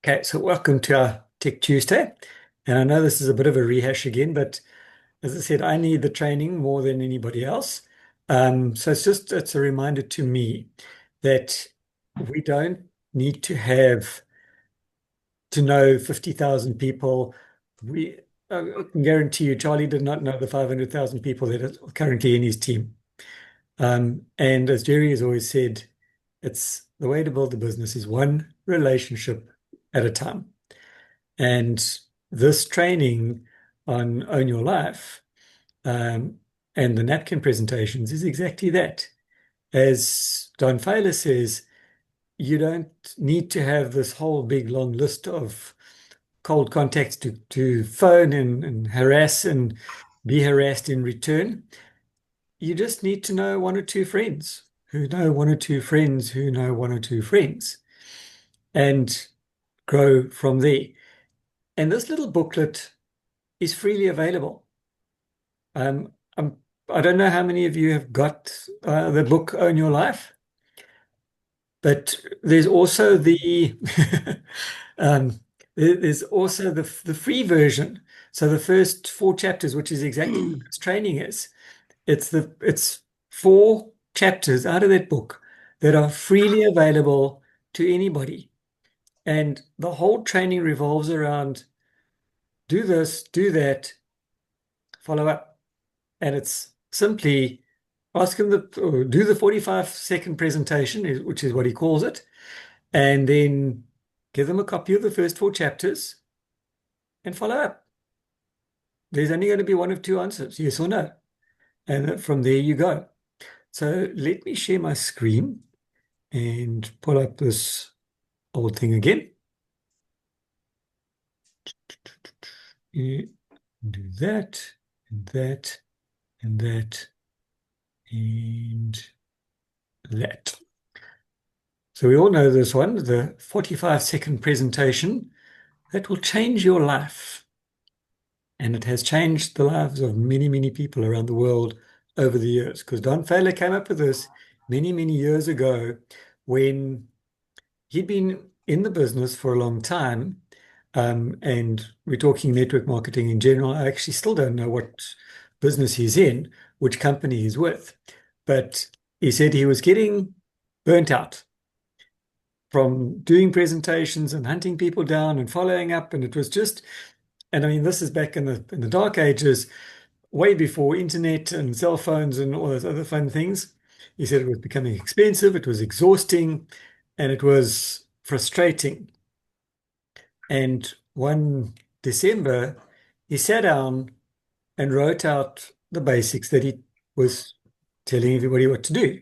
Okay, so welcome to our Tech Tuesday. And I know this is a bit of a rehash again, but as I said, I need the training more than anybody else. So it's a reminder to me that we don't need to have to know 50,000 people. I can guarantee you, Charlie did not know the 500,000 people that are currently in his team. And as Jerry has always said, it's the way to build a business is one relationship at a time. And this training on Own Your Life um, and the napkin presentations is exactly that. As Don Fowler says, you don't need to have this whole big long list of cold contacts to phone and harass and be harassed in return. You just need to know one or two friends who know one or two friends who know one or two friends and grow from there. And this little booklet is freely available. Um, I'm, I don't know how many of you have got the book Own Your Life, but there's also the um, there's also the free version. So the first four chapters, which is exactly what this training is, it's four chapters out of that book that are freely available to anybody, and the whole training revolves around do this, do that, follow up. And it's simply ask him or do the 45-second presentation, which is what he calls it, and then give them a copy of the first four chapters and follow up. There's only going to be one of two answers, yes or no. And from there you go. So let me share my screen and pull up this old thing again. Do that, and that, and that, and that. So we all know this one, the 45-second presentation that will change your life. And it has changed the lives of many, many people around the world over the years. Because Don Fowler came up with this many, many years ago when he'd been in the business for a long time. And we're talking network marketing in general. I actually still don't know what business he's in, which company he's with. But he said he was getting burnt out from doing presentations and hunting people down and following up. And it was just, and I mean, this is back in the dark ages, way before internet and cell phones and all those other fun things. He said it was becoming expensive, it was exhausting, and it was frustrating. And one December, he sat down and wrote out the basics that he was telling everybody what to do.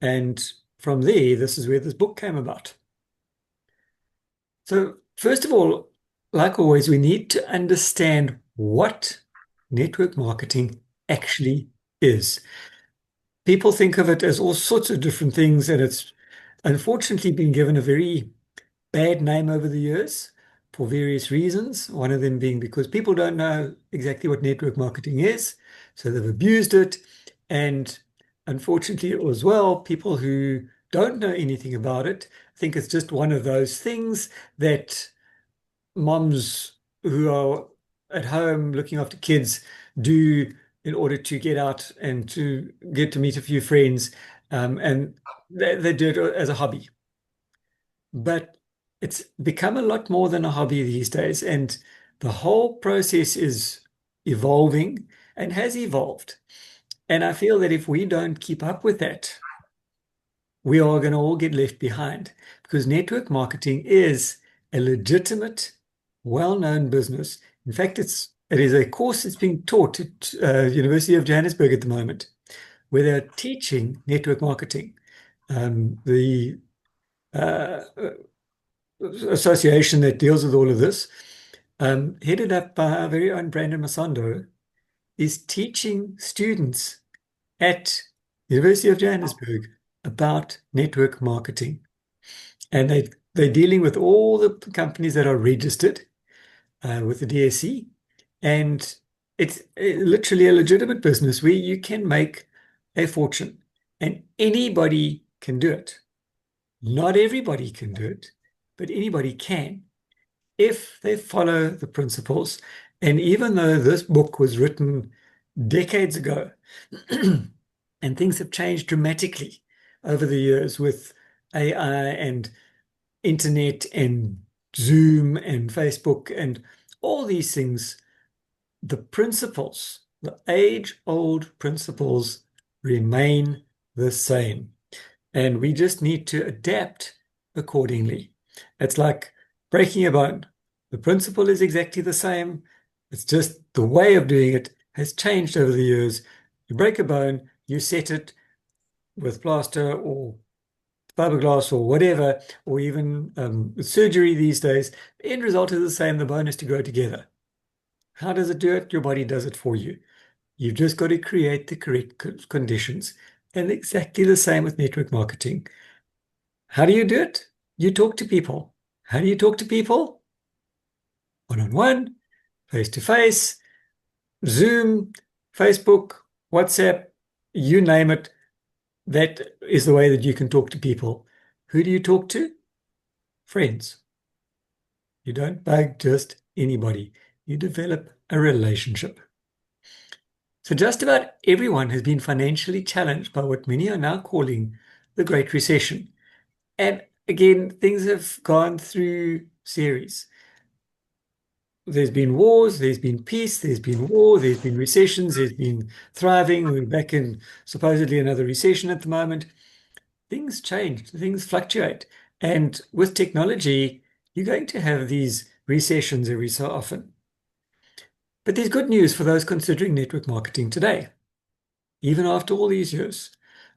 And from there, this is where this book came about. So, first of all, like always, we need to understand what network marketing actually is. People think of it as all sorts of different things, and it's unfortunately been given a very bad name over the years for various reasons. One of them being because people don't know exactly what network marketing is, so they've abused it. And unfortunately, as well, people who don't know anything about it think it's just one of those things that moms who are at home looking after kids do in order to get out and to get to meet a few friends. And they do it as a hobby. But it's become a lot more than a hobby these days. And the whole process is evolving and has evolved. And I feel that if we don't keep up with that, we are going to all get left behind because network marketing is a legitimate, well-known business. In fact, it is a course that's being taught at University of Johannesburg at the moment, where they're teaching network marketing. The association that deals with all of this, headed up by our very own Brandon Masondo, is teaching students at University of Johannesburg about network marketing. And they're dealing with all the companies that are registered with the DSE. And it's literally a legitimate business where you can make a fortune and anybody can do it. Not everybody can do it, but anybody can if they follow the principles. And even though this book was written decades ago, and things have changed dramatically over the years with AI and internet and Zoom and Facebook and all these things, the principles, the age-old principles remain the same. And we just need to adapt accordingly. It's like breaking a bone. The principle is exactly the same. It's just the way of doing it has changed over the years. You break a bone, you set it with plaster or fiberglass or whatever, or even surgery these days. The end result is the same. The bone is to grow together. How does it do it? Your body does it for you. You've just got to create the correct conditions. And exactly the same with network marketing. How do you do it? You talk to people. How do you talk to people? One-on-one, face-to-face, Zoom, Facebook, WhatsApp, you name it. That is the way that you can talk to people. Who do you talk to? Friends. You don't bug just anybody. You develop a relationship. So just about everyone has been financially challenged by what many are now calling the Great Recession. And again, things have gone through series. There's been wars, there's been peace, there's been war, there's been recessions, there's been thriving. We're back in supposedly another recession at the moment. Things change, things fluctuate. And with technology, you're going to have these recessions every so often. But there's good news for those considering network marketing today, even after all these years.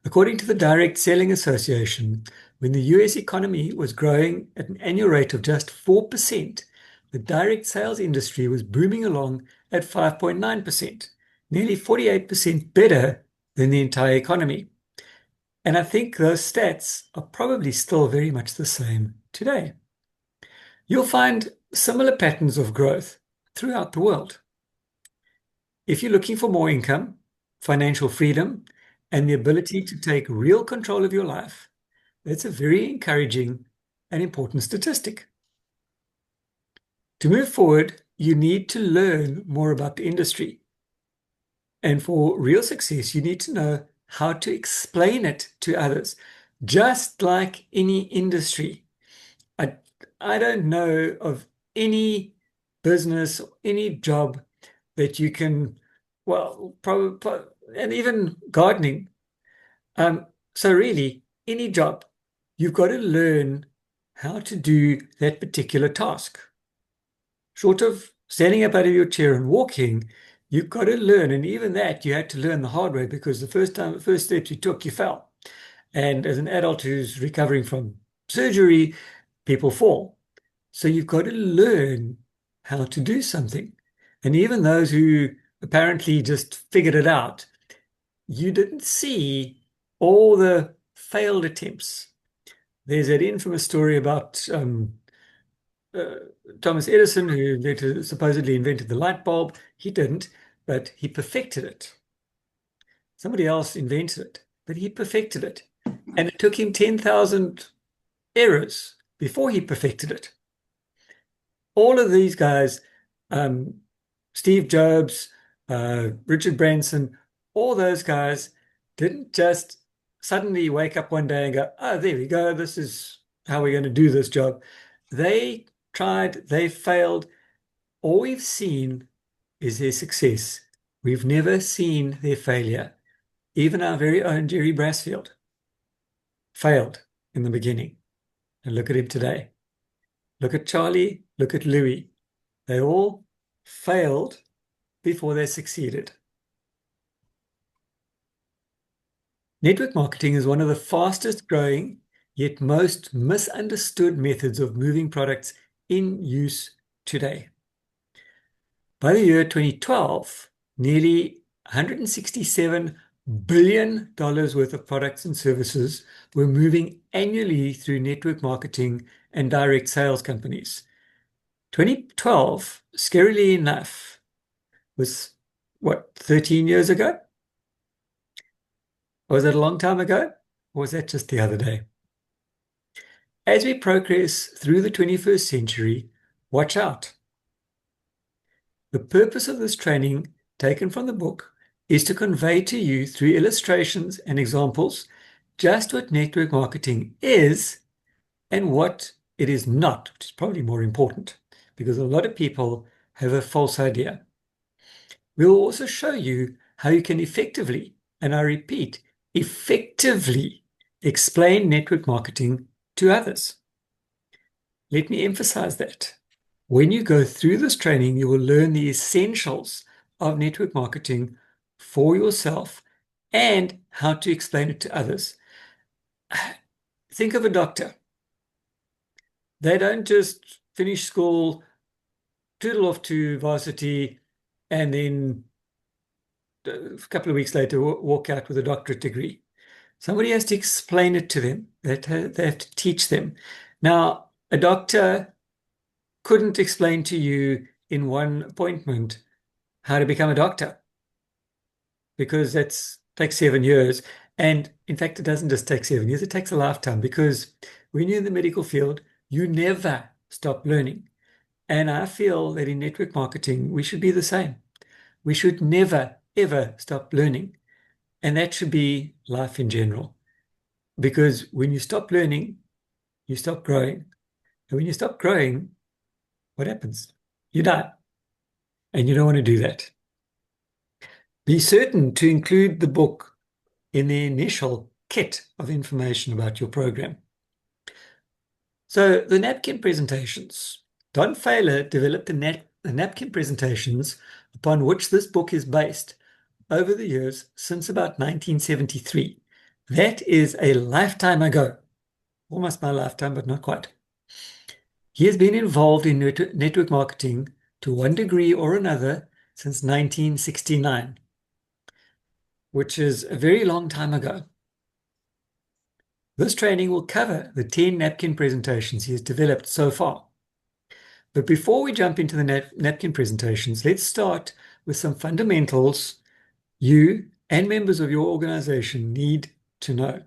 According to the Direct Selling Association, when the US economy was growing at an annual rate of just 4%, the direct sales industry was booming along at 5.9%, nearly 48% better than the entire economy. And I think those stats are probably still very much the same today. You'll find similar patterns of growth throughout the world. If you're looking for more income, financial freedom, and the ability to take real control of your life, that's a very encouraging and important statistic. To move forward, you need to learn more about the industry. And for real success, you need to know how to explain it to others, just like any industry. I don't know of any business, any job that you can, well, probably, and even gardening. So really, any job, you've got to learn how to do that particular task. Short of standing up out of your chair and walking, you've got to learn. And even that, you had to learn the hard way because the first steps you took, you fell. And as an adult who's recovering from surgery, people fall. So you've got to learn how to do something. And even those who apparently just figured it out, you didn't see all the failed attempts. There's that infamous story about uh, Thomas Edison, who supposedly invented the light bulb. He didn't, but he perfected it. Somebody else invented it, but he perfected it. And it took him 10,000 errors before he perfected it. All of these guys, um, Steve Jobs, Richard Branson, all those guys didn't just suddenly wake up one day and go, oh, there we go, this is how we're going to do this job. They tried, they failed. All we've seen is their success. We've never seen their failure. Even our very own Jerry Brasfield failed in the beginning. And look at him today. Look at Charlie, look at Louis. They all failed before they succeeded. Network marketing is one of the fastest growing, yet most misunderstood methods of moving products in use today. By the year 2012, nearly $167 billion worth of products and services were moving annually through network marketing and direct sales companies. 2012, scarily enough, was what, 13 years ago? Was that a long time ago? Or was that just the other day? As we progress through the 21st century, watch out. The purpose of this training, taken from the book, is to convey to you through illustrations and examples just what network marketing is and what it is not, which is probably more important because a lot of people have a false idea. We'll also show you how you can effectively, and I repeat, effectively explain network marketing to others. Let me emphasize that. When you go through this training, you will learn the essentials of network marketing for yourself and how to explain it to others. Think of a doctor. They don't just finish school, toodle off to varsity, and then a couple of weeks later walk out with a doctorate degree. Somebody has to explain it to them. They have to teach them. Now, a doctor couldn't explain to you in one appointment how to become a doctor because that takes 7 years. And in fact, it doesn't just take 7 years, it takes a lifetime because when you're in the medical field, you never stop learning. And I feel that in network marketing, we should be the same. We should never, ever stop learning. And that should be life in general. Because when you stop learning, you stop growing. And when you stop growing, what happens? You die. And you don't want to do that. Be certain to include the book in the initial kit of information about your program. So the napkin presentations. Don Failer developed the napkin presentations upon which this book is based over the years since about 1973. That is a lifetime ago. Almost my lifetime, but not quite. He has been involved in network marketing to one degree or another since 1969, which is a very long time ago. This training will cover the 10 napkin presentations he has developed so far. But before we jump into the napkin presentations, let's start with some fundamentals you and members of your organization need to know.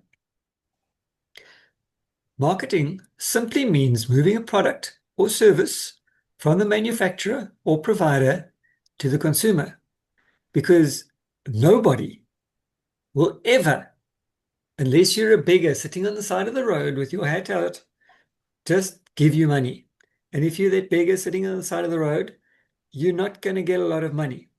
Marketing simply means moving a product or service from the manufacturer or provider to the consumer, because nobody will ever, unless you're a beggar sitting on the side of the road with your hat out, just give you money. And if you're that beggar sitting on the side of the road, you're not going to get a lot of money.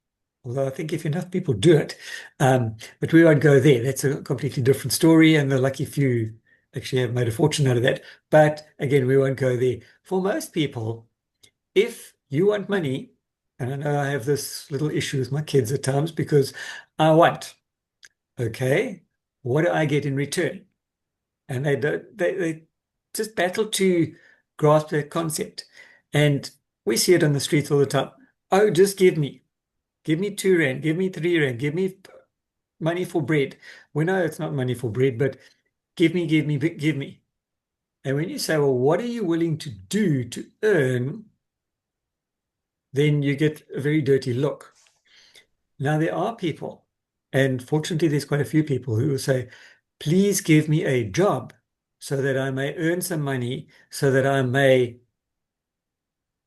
Although I think if enough people do it, but we won't go there. That's a completely different story, and the lucky few actually have made a fortune out of that. But again, we won't go there. For most people, if you want money, and I know I have this little issue with my kids at times because I want, okay, what do I get in return? And they just battle to grasp that concept. And we see it on the streets all the time. Oh, just give me. Give me 2 rand, give me 3 rand, give me money for bread. We know it's not money for bread, but give me, give me, give me. And when you say, well, what are you willing to do to earn? Then you get a very dirty look. Now, there are people, and fortunately, there's quite a few people who will say, please give me a job so that I may earn some money, so that I may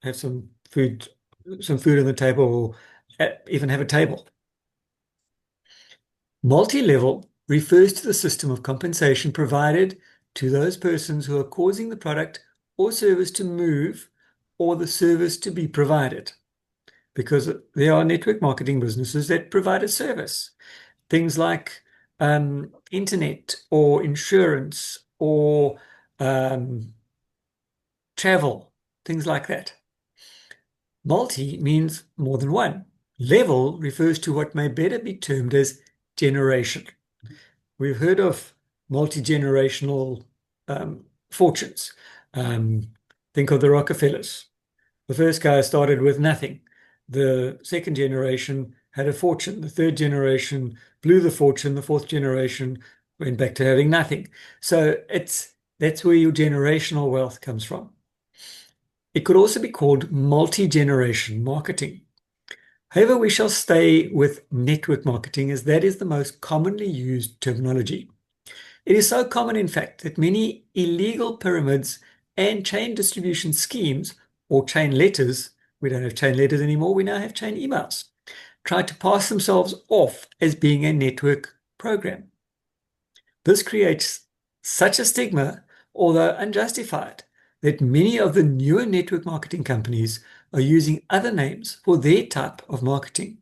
have some food on the table, or even have a table. Multi-level refers to the system of compensation provided to those persons who are causing the product or service to move or the service to be provided. Because there are network marketing businesses that provide a service. Things like internet or insurance or travel, things like that. Multi means more than one. Level refers to what may better be termed as generation. We've heard of multi-generational fortunes. Think of the Rockefellers. The first guy started with nothing. The second generation had a fortune. The third generation blew the fortune. The fourth generation went back to having nothing. So that's where your generational wealth comes from. It could also be called multi-generation marketing. However, we shall stay with network marketing as that is the most commonly used terminology. It is so common, in fact, that many illegal pyramids and chain distribution schemes or chain letters, we don't have chain letters anymore, we now have chain emails, try to pass themselves off as being a network program. This creates such a stigma, although unjustified, that many of the newer network marketing companies are using other names for their type of marketing.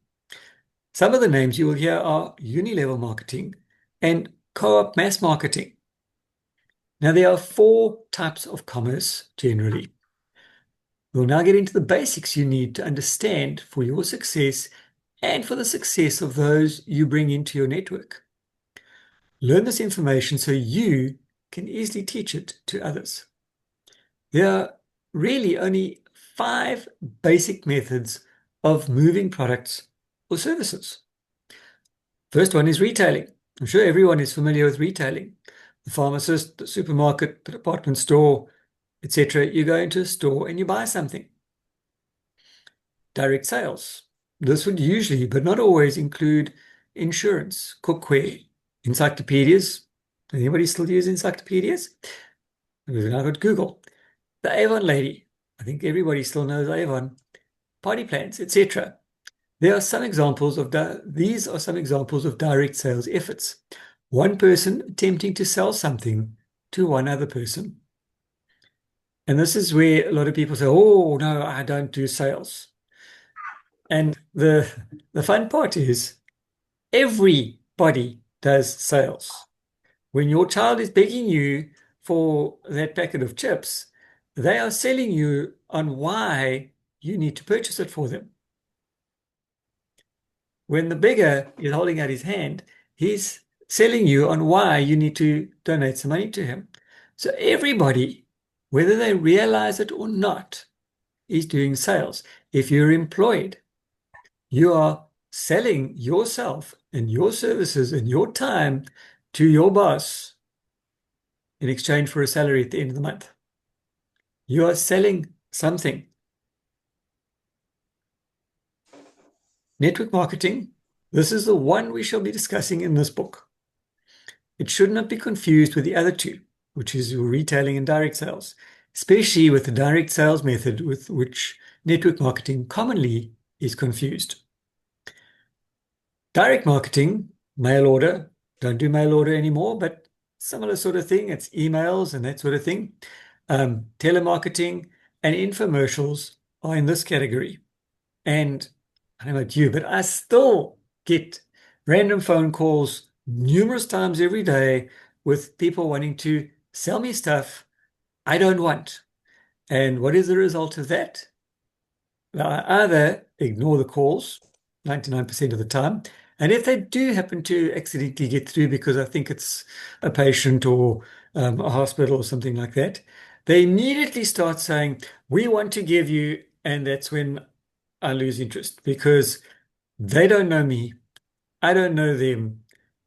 Some of the names you will hear are Unilevel Marketing and Co-op Mass Marketing. Now, there are four types of commerce generally. We'll now get into the basics you need to understand for your success and for the success of those you bring into your network. Learn this information so you can easily teach it to others. There are really only 5 basic methods of moving products or services. First one is retailing. I'm sure everyone is familiar with retailing. The pharmacist, the supermarket, the department store, etc. You go into a store and you buy something. Direct sales. This would usually, but not always, include insurance, cookware, encyclopedias. Does anybody still use encyclopedias? We've now got Google. The Avon lady. I think everybody still knows Avon. Party plans, etc. There are some examples of these are some examples of direct sales efforts. One person attempting to sell something to one other person. And this is where a lot of people say, oh, no, I don't do sales. And the fun part is everybody does sales. When your child is begging you for that packet of chips, they are selling you on why you need to purchase it for them. When the beggar is holding out his hand, he's selling you on why you need to donate some money to him. So everybody, whether they realize it or not, is doing sales. If you're employed, you are selling yourself and your services and your time to your boss in exchange for a salary at the end of the month. You are selling something. Network marketing, this is the one we shall be discussing in this book. It should not be confused with the other two, which is your retailing and direct sales, especially with the direct sales method with which network marketing commonly is confused. Direct marketing, mail order, don't do mail order anymore, but similar sort of thing. It's emails and that sort of thing. Telemarketing and infomercials are in this category. And I don't know about you, but I still get random phone calls numerous times every day with people wanting to sell me stuff I don't want. And what is the result of that? Well, I either ignore the calls 99% of the time, and if they do happen to accidentally get through because I think it's a patient or a hospital or something like that, they immediately start saying, we want to give you, and that's when I lose interest because they don't know me, I don't know them,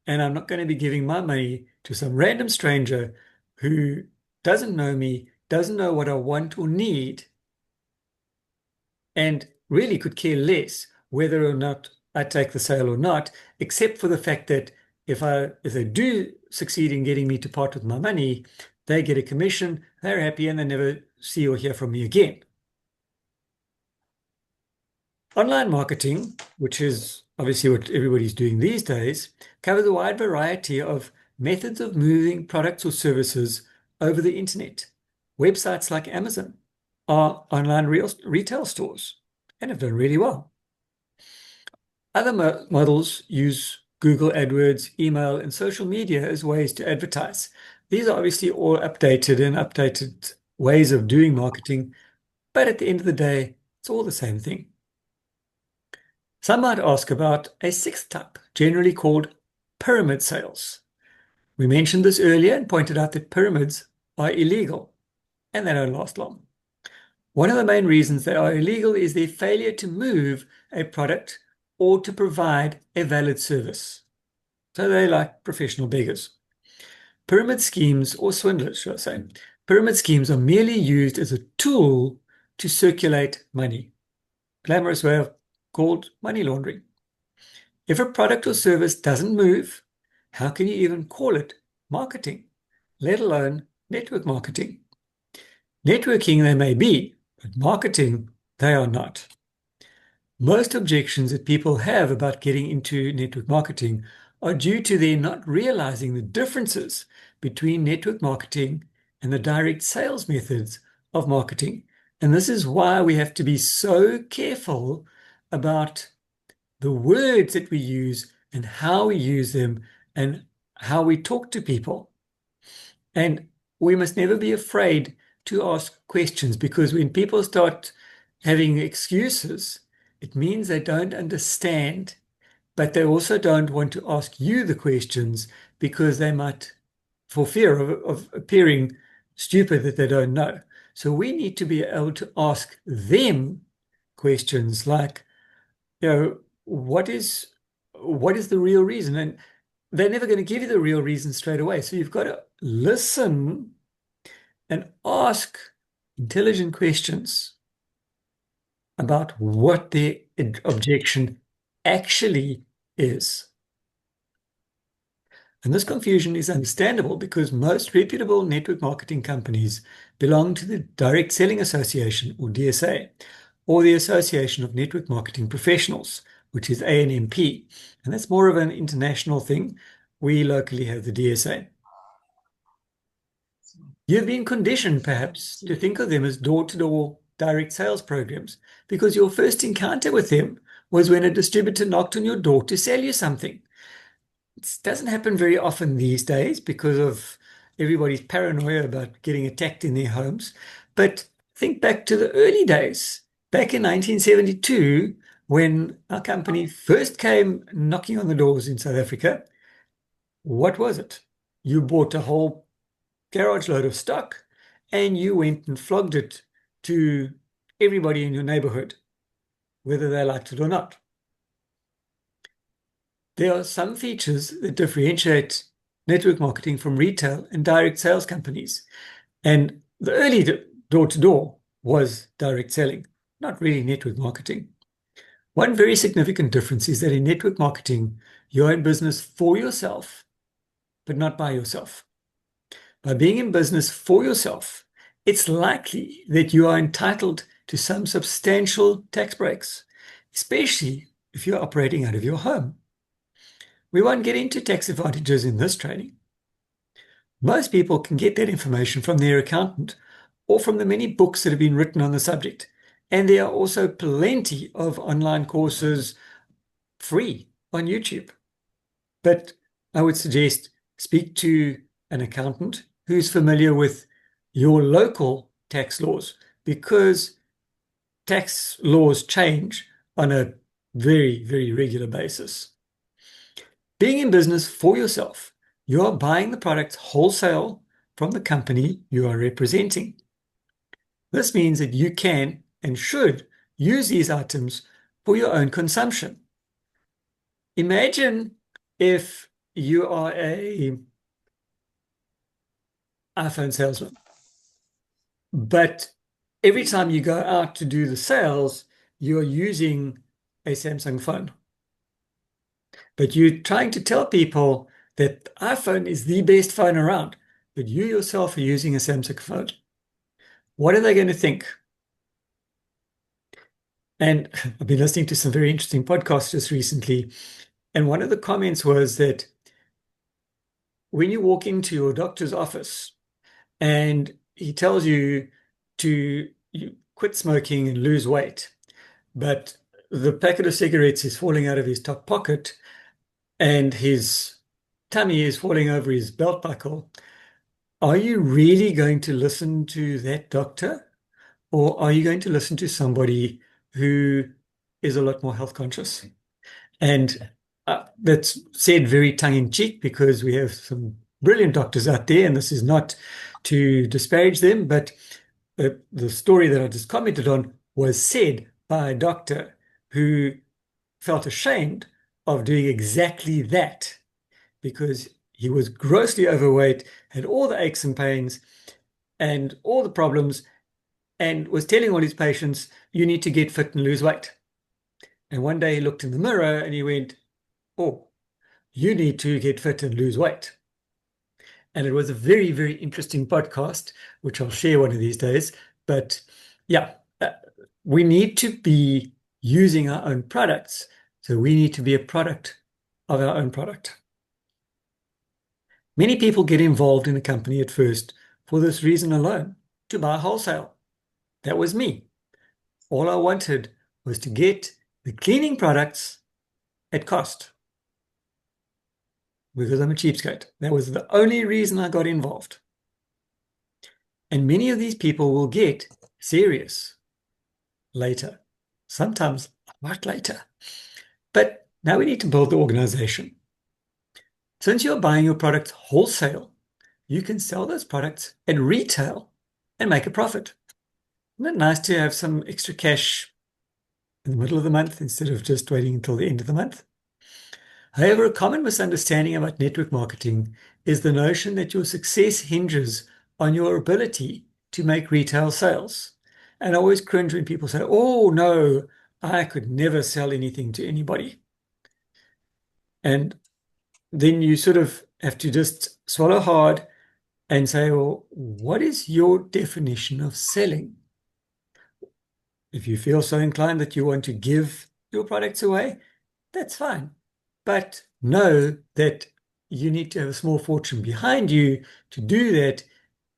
and I'm not going to be giving my money to some random stranger who doesn't know me, doesn't know what I want or need, and really could care less whether or not I take the sale or not, except for the fact that if they do succeed in getting me to part with my money, they get a commission, they're happy, and they never see or hear from me again. Online marketing, which is obviously what everybody's doing these days, covers a wide variety of methods of moving products or services over the internet. Websites like Amazon are online retail stores and have done really well. Other models use Google AdWords, email, and social media as ways to advertise. These are obviously all updated ways of doing marketing, but at the end of the day, it's all the same thing. Some might ask about a sixth type, generally called pyramid sales. We mentioned this earlier and pointed out that pyramids are illegal and they don't last long. One of the main reasons they are illegal is their failure to move a product or to provide a valid service. So they're like professional beggars. Pyramid schemes, or swindlers, should I say, pyramid schemes are merely used as a tool to circulate money. Glamorous way of called money laundering. If a product or service doesn't move, how can you even call it marketing, let alone network marketing. Networking they may be, but marketing they are not. Most objections that people have about getting into network marketing are due to their not realizing the differences between network marketing and the direct sales methods of marketing. And this is why we have to be so careful about the words that we use and how we use them and how we talk to people. And we must never be afraid to ask questions, because when people start having excuses, it means they don't understand, but they also don't want to ask you the questions because they might, for fear of appearing stupid, that they don't know. So we need to be able to ask them questions like, what is the real reason? And they're never going to give you the real reason straight away. So you've got to listen and ask intelligent questions about what their objection actually is. And this confusion is understandable because most reputable network marketing companies belong to the Direct Selling Association, or DSA, or the Association of Network Marketing Professionals, which is ANMP. And that's more of an international thing. We locally have the DSA. You've been conditioned, perhaps, to think of them as door-to-door direct sales programs because your first encounter with them was when a distributor knocked on your door to sell you something. It doesn't happen very often these days because of everybody's paranoia about getting attacked in their homes. But think back to the early days, back in 1972, when our company first came knocking on the doors in South Africa. What was it? You bought a whole garage load of stock and you went and flogged it to everybody in your neighborhood, whether they liked it or not. There are some features that differentiate network marketing from retail and direct sales companies. And the early door-to-door was direct selling, not really network marketing. One very significant difference is that in network marketing, you're in business for yourself, but not by yourself. By being in business for yourself, it's likely that you are entitled to some substantial tax breaks, especially if you're operating out of your home. We won't get into tax advantages in this training. Most people can get that information from their accountant or from the many books that have been written on the subject. And there are also plenty of online courses free on YouTube. But I would suggest speak to an accountant who's familiar with your local tax laws, because tax laws change on a very, very regular basis. Being in business for yourself, you are buying the products wholesale from the company you are representing. This means that you can and should use these items for your own consumption. Imagine if you are an iPhone salesman, but every time you go out to do the sales, you're using a Samsung phone. But you're trying to tell people that iPhone is the best phone around, but you yourself are using a Samsung phone. What are they going to think? And I've been listening to some very interesting podcasts just recently, and one of the comments was that when you walk into your doctor's office and he tells you to quit smoking and lose weight, but the packet of cigarettes is falling out of his top pocket and his tummy is falling over his belt buckle, are you really going to listen to that doctor? Or are you going to listen to somebody who is a lot more health conscious? And that's said very tongue in cheek because we have some brilliant doctors out there, and this is not to disparage them, but the story that I just commented on was said by a doctor who felt ashamed of doing exactly that because he was grossly overweight, had all the aches and pains and all the problems, and was telling all his patients, you need to get fit and lose weight. And one day he looked in the mirror and he went, oh, you need to get fit and lose weight. And it was a very, very interesting podcast, which I'll share one of these days. But yeah, we need to be using our own products. So we need to be a product of our own product. Many people get involved in a company at first for this reason alone, to buy wholesale. That was me. All I wanted was to get the cleaning products at cost because I'm a cheapskate. That was the only reason I got involved. And many of these people will get serious later, sometimes a lot later. But now we need to build the organization. Since you're buying your products wholesale, you can sell those products at retail and make a profit. Isn't it nice to have some extra cash in the middle of the month instead of just waiting until the end of the month? However, a common misunderstanding about network marketing is the notion that your success hinges on your ability to make retail sales. And I always cringe when people say, oh, no, I could never sell anything to anybody. And then you sort of have to just swallow hard and say, well, what is your definition of selling? If you feel so inclined that you want to give your products away, that's fine. But know that you need to have a small fortune behind you to do that.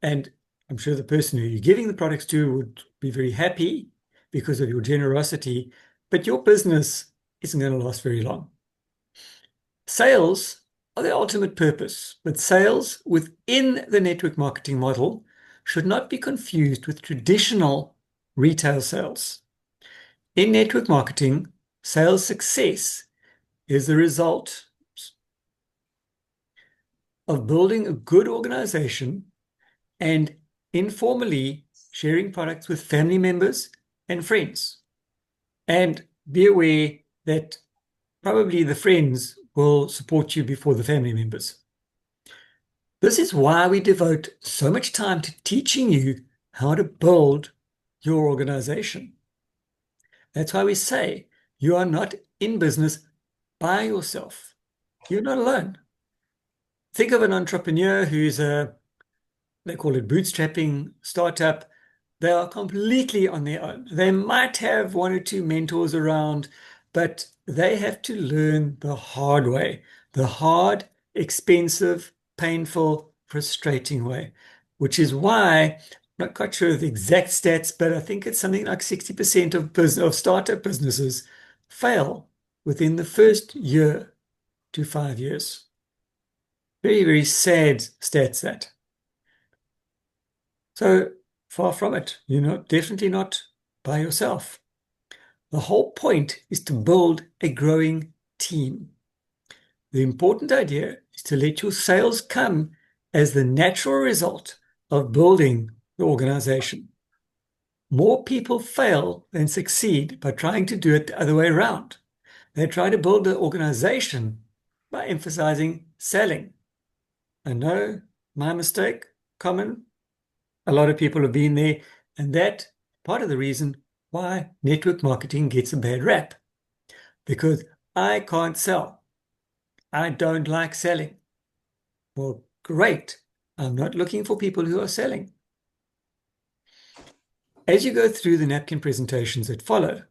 And I'm sure the person who you're giving the products to would be very happy because of your generosity, but your business isn't going to last very long. Sales are the ultimate purpose, but sales within the network marketing model should not be confused with traditional retail sales. In network marketing, sales success is the result of building a good organization and informally sharing products with family members and friends. And be aware that probably the friends will support you before the family members. This is why we devote so much time to teaching you how to build your organization. That's why we say you are not in business by yourself. You're not alone. Think of an entrepreneur who's they call it bootstrapping startup. They are completely on their own. They might have one or two mentors around, but they have to learn the hard way, the hard, expensive, painful, frustrating way, which is why I'm not quite sure of the exact stats, but I think it's something like 60% of startup businesses fail within the first year to 5 years. Very, very sad stats that. So far from it, definitely not by yourself. The whole point is to build a growing team. The important idea is to let your sales come as the natural result of building the organization. More people fail than succeed by trying to do it the other way around. They try to build the organization by emphasizing selling. I know, my mistake, common. A lot of people have been there, and that part of the reason why network marketing gets a bad rap. Because I can't sell. I don't like selling. Well, great. I'm not looking for people who are selling. As you go through the napkin presentations that follow,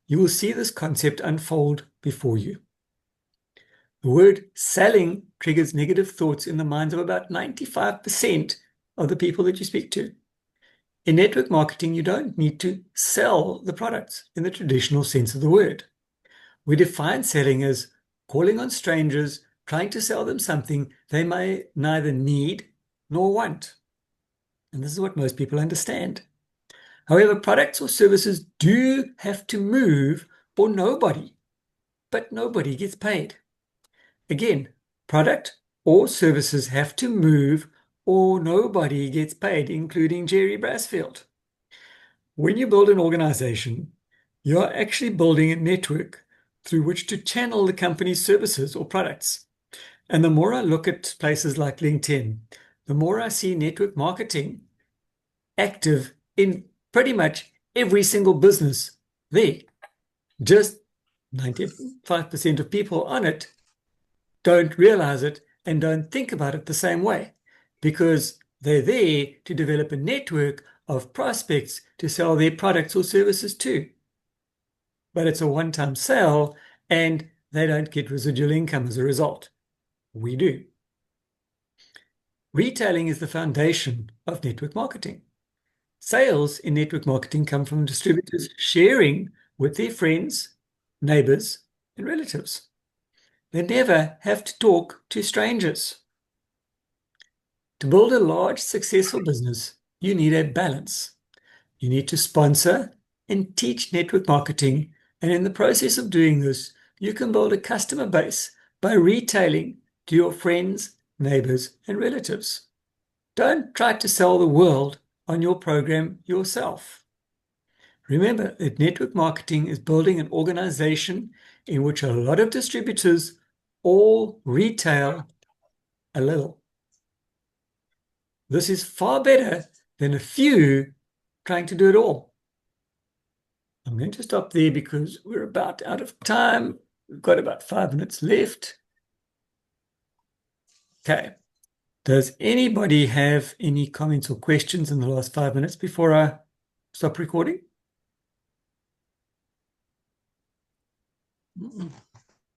you will see this concept unfold before you. The word selling triggers negative thoughts in the minds of about 95% of the people that you speak to. In network marketing, you don't need to sell the products in the traditional sense of the word. We define selling as calling on strangers, trying to sell them something they may neither need nor want. And this is what most people understand. However, products or services do have to move or but nobody gets paid. Again, product or services have to move or nobody gets paid, including Jerry Brasfield. When you build an organization, you're actually building a network through which to channel the company's services or products. And the more I look at places like LinkedIn, the more I see network marketing active in pretty much every single business there. Just 95% of people on it don't realize it and don't think about it the same way because they're there to develop a network of prospects to sell their products or services to. But it's a one-time sale and they don't get residual income as a result. We do. Retailing is the foundation of network marketing. Sales in network marketing come from distributors sharing with their friends, neighbors, and relatives. They never have to talk to strangers. To build a large, successful business, you need a balance. You need to sponsor and teach network marketing, and in the process of doing this, you can build a customer base by retailing to your friends, neighbors, and relatives. Don't try to sell the world on your program yourself. Remember that network marketing is building an organization in which a lot of distributors all retail a little. This is far better than a few trying to do it all. I'm going to stop there because we're about out of time. We've got about 5 minutes left. Okay. Does anybody have any comments or questions in the last 5 minutes before I stop recording?